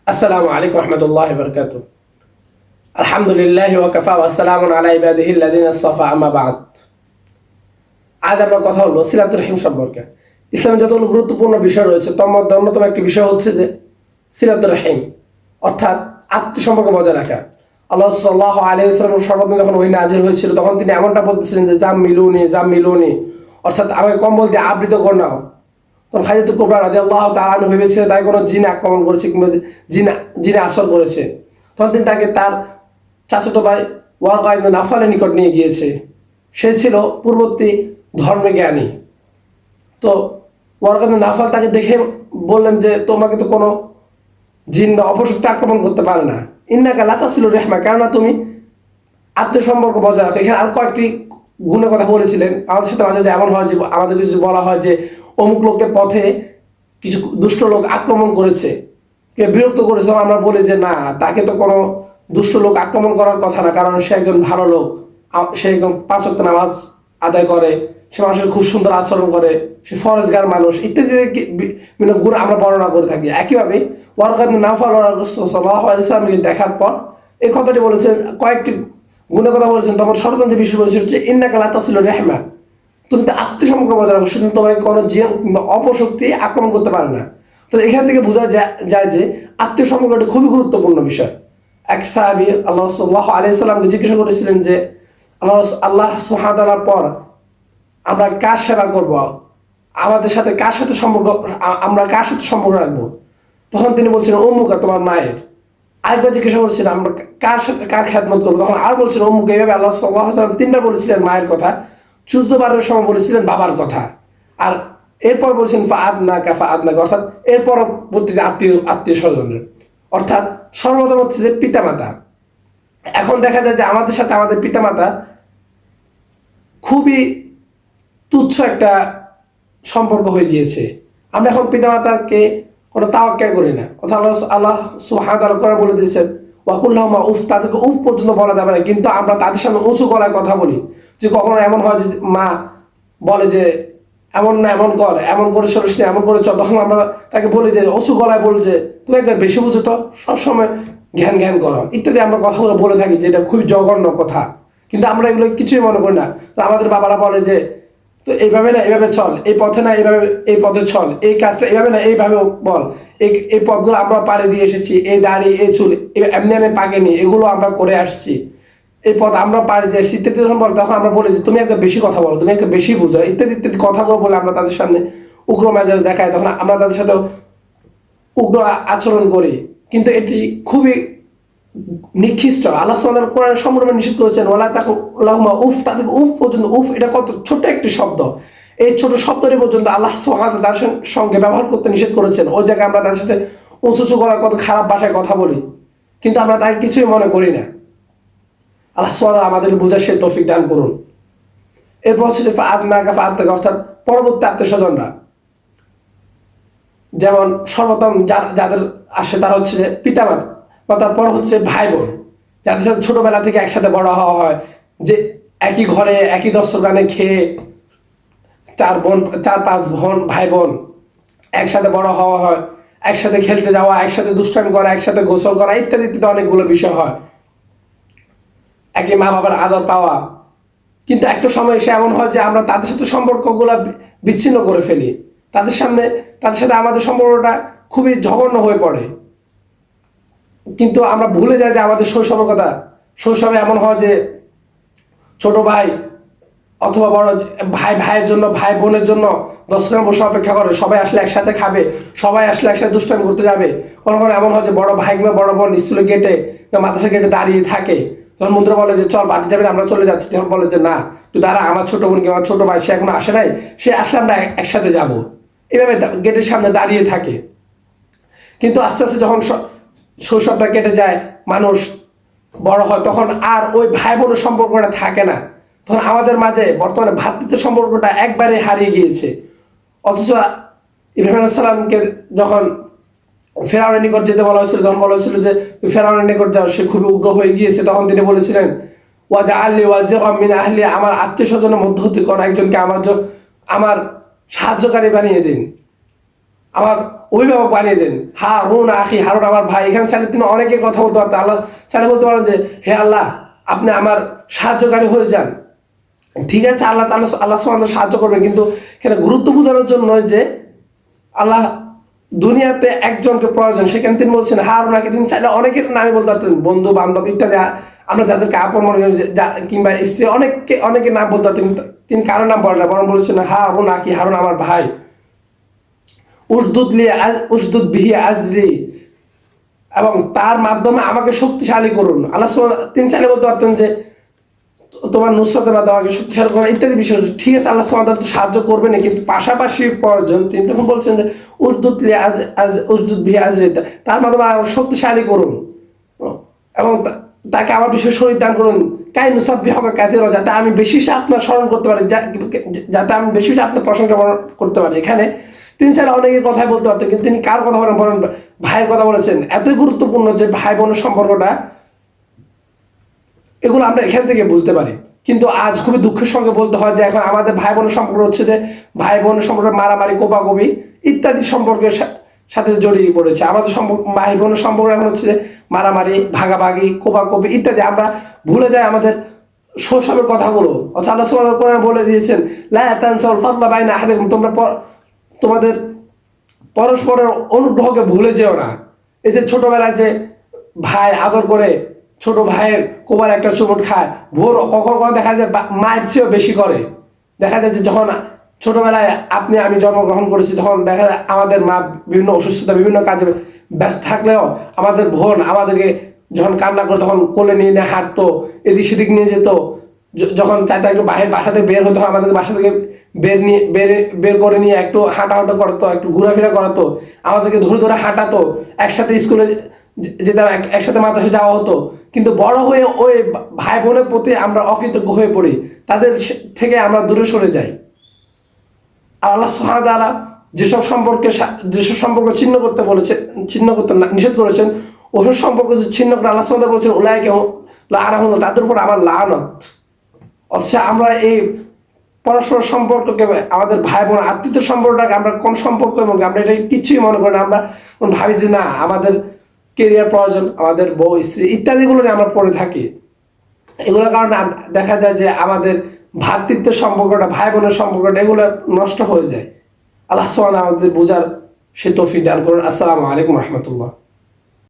আসসালামু আলাইকুম রহমতুল্লাহ বরকাত। আলহামদুলিল্লাহ ওয়াকাফা ওয়া সালামুন আলা ইবাদিহিল্লাযিনা ইসতাফা, আম্মা বা'দ। আজ আমরা কথা বলবো সিলাতুর রহিম সম্পর্কে। ইসলামে যতগুলো গুরুত্বপূর্ণ বিষয় রয়েছে তার মধ্যে অন্যতম একটি বিষয় হচ্ছে যে সিলাতুর রহিম, অর্থাৎ আত্মীয় সম্পর্ক বজায় রাখা। আল্লাহ সাল্লাল্লাহু আলাইহি ওয়াসাল্লাম সর্বপ্রথম যখন ওহী নাযিল হয়েছিল তখন তিনি এমনটা বলতেছিলেন যে জাম মিলুনি, অর্থাৎ আমাকে কম্বল দিয়ে আবৃত কর নাও। তখন খাদিজাতুল কুবরা রাদিয়াল্লাহু তাআলা আনহা ভেবেছিলেন তাই কোনো জিন আক্রমণ করেছে কিংবা জিনে আসর করেছে। তখন তিনি তাকে তার চাচাতো ভাই ওয়ারকা ইবনে নাফালের নিকট নিয়ে গিয়েছে। সে ছিল পূর্ববর্তী ধর্মে জ্ঞানী। তো ওয়ারকা ইবনে নাফাল তাকে দেখে বললেন যে তোমাকে তো কোনো জিন বা অপশক্তি আক্রমণ করতে পারে না। ইন্নাকা লাতাসিলুর রাহমা, কেননা তুমি আত্মীয় সম্পর্ক বজায় রাখো। এখানে আর কয়েকটি গুণের কথা বলেছিলেন। আমাদের সাথে মাঝে এমন হয় যে আমাদের কিছু বলা হয় যে অমুক লোকের পথে কিছু দুষ্ট লোক আক্রমণ করেছে, কে বিরক্ত করেছে, আমরা বলি যে না, তাকে তো কোনো দুষ্ট লোক আক্রমণ করার কথা না, কারণ সে একজন ভালো লোক। সে একদম ৫ ওয়াক্ত নামাজ আদায় করে, সে মানুষের খুব সুন্দর আচরণ করে, সে ফরেজগার মানুষ ইত্যাদি বিভিন্ন গুণ আমরা বর্ণনা করে থাকি। একইভাবে ওয়ারকা ইবনে নাওফাল রাসূল সাল্লাল্লাহু আলাইহি ওয়াসাল্লামকে দেখার পর এই কথাটি বলেছেন, কয়েকটি গুণের কথা বলেছেন। তখন সর্বতন্ত্রী বিষয় বলেছেন হচ্ছে ইন্নাকা লাতাসিলুর রাহমা, তুমি তো আত্মীয় সম্পর্ক বজায় রাখো, সেজন্য তোমাকে কোনো জিন কিংবা অপশক্তি আক্রমণ করতে পারে না। তো এখান থেকে বোঝা যায় যে আত্মীয় সম্পর্কটি খুবই গুরুত্বপূর্ণ বিষয়। এক সাহাবী আল্লাহ সাল্লাল্লাহু আলাইহি সাল্লামকে জিজ্ঞাসা করেছিলেন যে আল্লাহ সুবহানাহু ওয়া তাআলার পর আমরা কার সেবা করব, আমাদের সাথে কার সাথে সম্পর্ক, আমরা কার সাথে সম্পর্ক রাখবো। তখন তিনি বলছিলেন উম্মুকা, তোমার মায়ের। আরেকবার জিজ্ঞাসা করেছিলেন আমরা কার সাথে কার খেদমত করবো, তখন আর বলছিলেন উম্মুকা। এইভাবে আল্লাহ সাল্লাল্লাহু আলাইহি সাল্লাম ৩বার বলেছিলেন মায়ের কথা, চতুর্থবারের সময় বলেছিলেন বাবার কথা, আর এরপর বলছেন ফাআদনাকা, অর্থাৎ এর পরবর্তীতে আত্মীয় স্বজনের, অর্থাৎ সর্বপ্রথম হচ্ছে যে পিতামাতা। এখন দেখা যায় যে আমাদের সাথে আমাদের পিতামাতা খুবই তুচ্ছ একটা সম্পর্ক হয়ে গিয়েছে। আমরা এখন পিতামাতাকে কোনো তাওয়াক্কা করি না। অর্থাৎ আল্লাহ সুবহানাহু ওয়া তাআলা কোরআনে বলে দিয়েছেন ওয়াকুল্লাহুমা উফ, তাদেরকে উফ পর্যন্ত বলা যাবে না, কিন্তু আমরা তাদের সামনে উঁচু গলায় কথা বলি। যে কখনো এমন হয় যে মা বলে যে এমন না, এমন কর, এমন করে সরিস না, এমন করে চল, তখন আমরা তাকে বলি যে উঁচু গলায় বলি যে তুমি একবার বেশি বুঝো তো, সবসময় জ্ঞান জ্ঞান করো ইত্যাদি আমরা কথাগুলো বলে থাকি, যে এটা খুবই জঘন্য কথা, কিন্তু আমরা এগুলো কিছুই মনে করি না। তো আমাদের বাবারা বলে যে তো এইভাবে না এইভাবে চল, এই পথে না এইভাবে, এই পথে চল, এই কাজটা এইভাবে না এইভাবে বল। এই পথগুলো আমরা পাড়ে দিয়ে এসেছি, এই দাড়ি এই চুল এমনি আমি পাকেনি, এগুলো আমরা করে আসছি, এই পথ আমরা পাড়ি দিয়ে এসেছি ইত্যাদি। যখন বলে তখন আমরা বলি যে তুমি একটা বেশি কথা বলো, তুমি একটা বেশি বুঝো ইত্যাদি ইত্যাদি কথাগুলো বলে আমরা তাদের সামনে উগ্র মেজাজ দেখাই, তখন আমরা তাদের সাথে উগ্র আচরণ করি। কিন্তু এটি খুবই নিকৃষ্ট। আল্লাহ সুবহানাহু ওয়া তাআলা কোরআনে সম্পূর্ণ নিষেধ করেছেন ওয়ালা তাকুল্লাহুমা উফ, তাদের উফ পর্যন্ত, উফ এটা কত ছোট একটি শব্দ, এই ছোট শব্দটি পর্যন্ত আল্লাহ সুবহানাহু ওয়া তাআলা তার সঙ্গে ব্যবহার করতে নিষেধ করেছেন। ওই জায়গায় আমরা তাদের সাথে উঁচু গলায় কত খারাপ ভাষায় কথা বলি, কিন্তু আমরা তাকে কিছুই মনে করি না। আল্লাহ সুবহানাহু ওয়া তাআলা আমাদেরকে বুঝার সেই তৌফিক দান করুন। এরপর হচ্ছে যে ফাআদনাকা, অর্থাৎ পরবর্তী আত্মীয় স্বজনরা, যেমন সর্বপ্রথম যাদের আসে তারা হচ্ছে যে পিতামাতা, বা তারপর হচ্ছে ভাই বোন, যাদের সাথে ছোটবেলা থেকে একসাথে বড় হওয়া হয়, যে একই ঘরে একই দস্তরখানে খেয়ে 4-5 ভাই বোন একসাথে বড় হওয়া হয়, একসাথে খেলতে যাওয়া, একসাথে দুষ্টামি করা, একসাথে গোসল করা ইত্যাদি ইত্যাদি অনেকগুলো বিষয় হয়, একই মা বাবার আদর পাওয়া। কিন্তু একটা সময় এসে এমন হয় যে আমরা তাদের সাথে সম্পর্কগুলো বিচ্ছিন্ন করে ফেলি, তাদের সাথে আমাদের সম্পর্কটা খুবই জঘন্য হয়ে পড়ে। কিন্তু আমরা ভুলে যাই যে আমাদের শৈশবের কথা। শৈশবে এমন হয় যে ছোট ভাই অথবা বড় ভাইয়ের জন্য, ভাই বোনের জন্য 10 বসে অপেক্ষা করে, সবাই আসলে একসাথে খাবে, সবাই আসলে একসাথে দুষ্টামি করতে যাবে। কখনো কখনো এমন হয় যে বড় ভাই কিংবা বড় বোন স্কুলের গেটে মাদ্রাসার গেটে দাঁড়িয়ে থাকে, তখন বন্ধুরা বলে যে চল বাড়ি যাবেন, আমরা চলে যাচ্ছি। তখন বলে যে না, তুই দাঁড়া, আমার ছোট বোন কিংবা ছোট ভাই সে এখনো আসে নাই, সে আসলে আমরা একসাথে যাব। এভাবে গেটের সামনে দাঁড়িয়ে থাকে। কিন্তু আস্তে আস্তে যখন শৈশবটা কেটে যায়, মানুষ বড় হয়, তখন আর ওই ভাই বোনের সম্পর্কটা থাকে না। তখন আমাদের মাঝে বর্তমানে ভ্রাতৃত্বের সম্পর্কটা একবারে হারিয়ে গিয়েছে। অথচ ইব্রাহিম আলাইহিস সালামকে যখন ফেরাউনের নিকট যেতে বলা হয়েছিল, যখন বলা হয়েছিল যে ফেরাউনের নিকট যাও, সে খুবই উগ্র হয়ে গিয়েছে, তখন তিনি বলেছিলেন ওয়াজআলনি ওয়াজিরাম মিন আহলি, আমার আত্মীয় স্বজনের মধ্য হতে কোন একজনকে আমার সাহায্যকারী বানিয়ে দিন। আমার অভিভাবক বানিয়ে দেন। হারুন আখি, হারুন আমার ভাই। এখানে চাইলে তিনি অনেকের কথা বলতে পারতেন। আল্লাহ চাইলে বলতে পারেন যে হে আল্লাহ, আপনি আমার সাহায্যকারী হয়ে যান। ঠিক আছে, আল্লাহ তাআলা আল্লাহ সুবহানাহু ওয়া তাআলা সাহায্য করবেন, কিন্তু এখানে গুরুত্ব বোঝানোর জন্য নয় যে আল্লাহ দুনিয়াতে একজনকে প্রয়োজন। সেখানে তিনি বলছেন হারুন আখি, তিনি চাইলে অনেকের নামে বলতে পারতেন, বন্ধু বান্ধব ইত্যাদি, আমরা যাদেরকে আপন মনে করি, কিংবা স্ত্রী, অনেকে নাম বলতে পারতেন। তিনি কারো নাম বলেন না, বরং বলেছেন হারুন আখি, হারুন আমার ভাই। উসদুদ বিহি আজরি, এবং তার মাধ্যমে আমাকে শক্তিশালী করুন। আল্লাহ তিনি চাইলে বলতে পারতেন যে তোমার নুসরতের মাধ্যমে আমাকে শক্তিশালী করুন ইত্যাদি বিষয়। ঠিক আছে, আল্লাহ সুবহানাহু ওয়া তাআলা তো সাহায্য করবেন না, কিন্তু পাশাপাশি প্রয়োজন। তিনি তখন বলছেন যে উসদুদ বিহি আজরি, তার মাধ্যমে আমাকে শক্তিশালী করুন এবং তাকে আমার বিষয়ে শরীর দান করুন। কাই নুসাব্বিহুকা কাসীরা, যাতে আমি বেশি আপনার স্মরণ করতে পারি, যাতে আমি বেশি আপনার প্রশংসা করতে পারি। এখানে তিনি চাইলে অনেকের কথাই বলতে পারতেন, কিন্তু তিনি কার কথা বলেন? ভাইয়ের কথা বলেছেন। এতই গুরুত্বপূর্ণ যে ভাই বোনের সম্পর্কটা, এগুলো আমরা এখান থেকে বুঝতে পারি। কিন্তু আজ খুবই দুঃখের সঙ্গে বলতে হয় যে এখন আমাদের ভাই বোনের সম্পর্ক হচ্ছে যে ভাই বোনের সম্পর্কে মারামারি, কোপাকুপি ইত্যাদি সম্পর্কের সাথে জড়িয়ে পড়েছে। আমাদের ভাই বোনের সম্পর্ক এখন হচ্ছে যে মারামারি, ভাগাভাগি, কোপাকুপি ইত্যাদি। আমরা ভুলে যাই আমাদের শৈশবের কথাগুলো। অথচ আল্লাহ সুবহানাহু ওয়া তাআলা বলে দিয়েছেন লা তানসাউল ফাদলা বাইনা আহাদিকুম, তোমরা তোমাদের পরস্পরের অনুগ্রহকে ভুলে যেও না। এই যে ছোটবেলায় যে ভাই আদর করে ছোট ভাইয়ের কোবার একটা চুমুট খায়, ভোর কখন দেখা যায় মায়ের চেয়েও বেশি করে। দেখা যায় যে যখন ছোটবেলায় আপনি আমি জন্মগ্রহণ করেছি, তখন দেখা যায় আমাদের মা বিভিন্ন অসুস্থতা, বিভিন্ন কাজে ব্যস্ত থাকলেও আমাদের বোন আমাদেরকে যখন কান্না করে তখন কোলে নিয়ে নিয়ে হাঁটতো, এদিক সেদিক নিয়ে যেত। যখন চাইতো একটু বাইরের বাসা থেকে বের হতো, আমাদেরকে বাসা থেকে বের করে নিয়ে একটু হাঁটাহাঁটা করতো, একটু ঘোরাফেরা করাতো, আমাদেরকে ধরে ধরে হাঁটাতো, একসাথে স্কুলে যেতাম, একসাথে মাদ্রাসা যাওয়া হতো। কিন্তু বড় হয়ে ওই ভাই বোনের প্রতি আমরা অকৃতজ্ঞ হয়ে পড়ি, তাদের থেকে আমরা দূরে সরে যাই। আর আল্লাহ সুবহানাহু ওয়া তাআলা যেসব সম্পর্ক ছিন্ন করতে নিষেধ করেছেন, ওসব সম্পর্ক যে ছিন্ন করে আল্লাহ সুবহানাহু ওয়া তাআলা বলেছেন উলাইকা লাআনাহুমুল্লাহ, তাদের উপর আমার লানত। অথচ আমরা এই পরস্পর সম্পর্ককে, আমাদের ভাই বোন আত্মীয়তার সম্পর্কটাকে আমরা কোন সম্পর্ক, এবং আমরা এটা কিছুই মনে করি না। আমরা ভাবি যে না, আমাদের কেরিয়ার প্রয়োজন, আমাদের বউ স্ত্রী ইত্যাদিগুলো নিয়ে আমরা পড়ে থাকি। এগুলোর কারণে দেখা যায় যে আমাদের ভ্রাতৃত্বের সম্পর্কটা, ভাই বোনের সম্পর্কটা, এগুলো নষ্ট হয়ে যায়। আল্লাহ সুবহানাহু ওয়া তাআলা আমাদের বোঝার সে তৌফিক দান করুন। আসসালামু আলাইকুম ওয়া রাহমাতুল্লাহ।